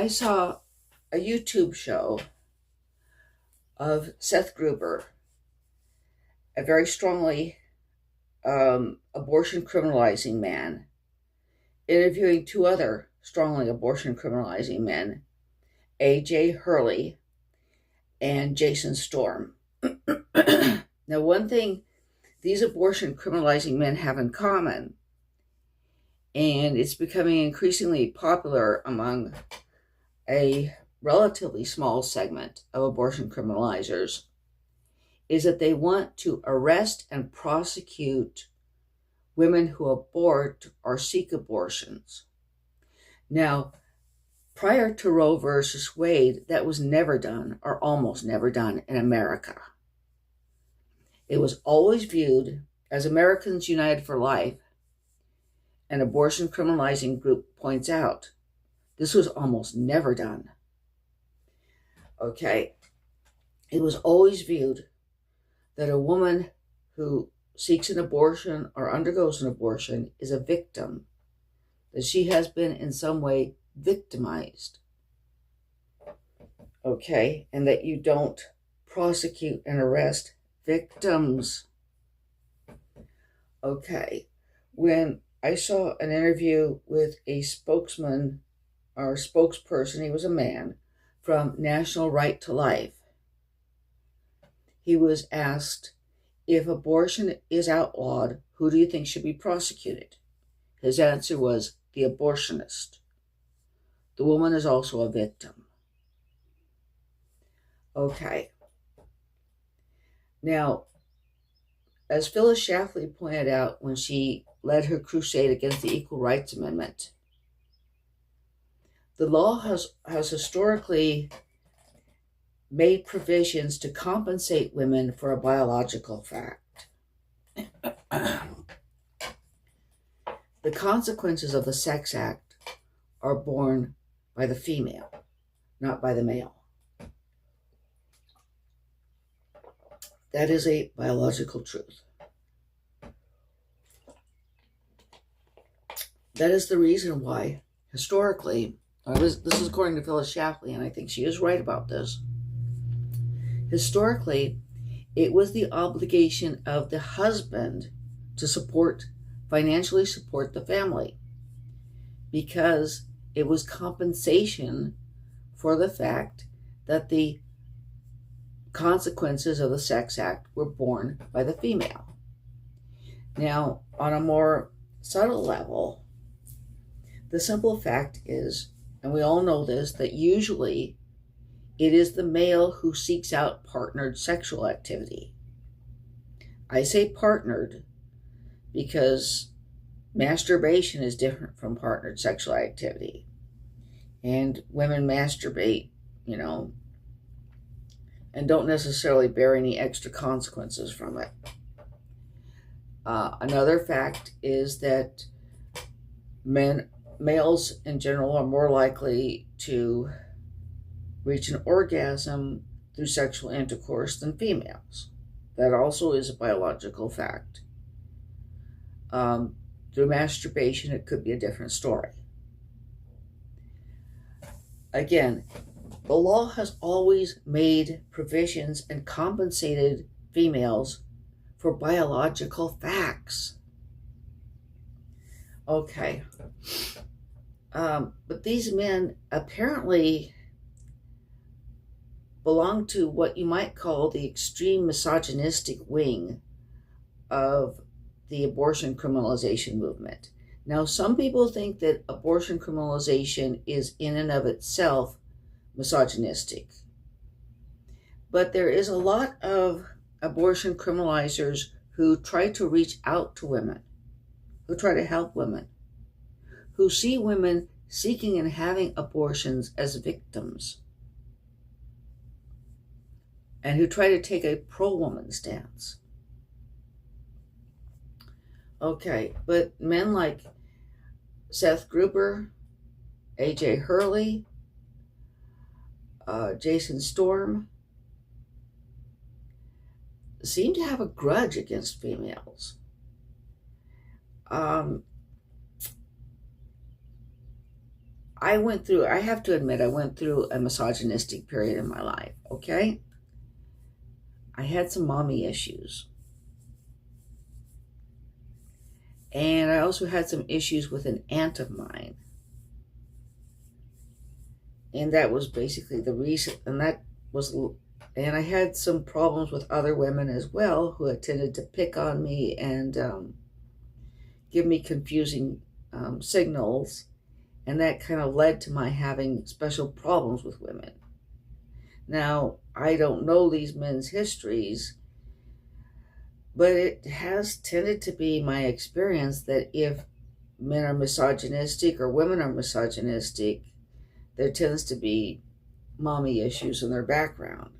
I saw a YouTube show of Seth Gruber, a very strongly abortion criminalizing man, interviewing two other strongly abortion criminalizing men, A.J. Hurley and Jason Storm. Now, one thing these abortion criminalizing men have in common, and it's becoming increasingly popular among a relatively small segment of abortion criminalizers, is that they want to arrest and prosecute women who abort or seek abortions. Now, prior to Roe versus Wade, that was never done, or almost never done, in America. It was always viewed as Americans United for Life, an abortion criminalizing group points out. This was almost never done. Okay, it was always viewed that a woman who seeks an abortion or undergoes an abortion is a victim, that she has been in some way victimized. Okay, and that you don't prosecute and arrest victims. Okay, when I saw an interview with a spokesman or spokesperson, he was a man, from National Right to Life, he was asked, if abortion is outlawed, who do you think should be prosecuted? His answer was, the abortionist. The woman is also a victim. Okay. Now, as Phyllis Schlafly pointed out when she led her crusade against the Equal Rights Amendment, the law has historically made provisions to compensate women for a biological fact. The consequences of the Sex Act are borne by the female, not by the male. That is a biological truth. That is the reason why, historically, this is according to Phyllis Schlafly, and I think she is right about this. Historically, it was the obligation of the husband to financially support the family, because it was compensation for the fact that the consequences of the Sex Act were borne by the female. Now, on a more subtle level, the simple fact is, and we all know this, that usually it is the male who seeks out partnered sexual activity. I say partnered because masturbation is different from partnered sexual activity. And women masturbate, and don't necessarily bear any extra consequences from it. Another fact is that males in general are more likely to reach an orgasm through sexual intercourse than females. That also is a biological fact. Through masturbation, it could be a different story. Again, the law has always made provisions and compensated females for biological facts. Okay. But these men apparently belong to what you might call the extreme misogynistic wing of the abortion criminalization movement. Now, some people think that abortion criminalization is in and of itself misogynistic. But there is a lot of abortion criminalizers who try to reach out to women, who try to help women, who see women seeking and having abortions as victims, and who try to take a pro-woman stance. Okay, but men like Seth Gruber, A.J. Hurley, Jason Storm seem to have a grudge against females. I have to admit, I went through a misogynistic period in my life, okay? I had some mommy issues. And I also had some issues with an aunt of mine. And that was basically the reason, and I had some problems with other women as well who had tended to pick on me and give me confusing signals, and that kind of led to my having special problems with women. Now, I don't know these men's histories, but it has tended to be my experience that if men are misogynistic or women are misogynistic, there tends to be mommy issues in their background.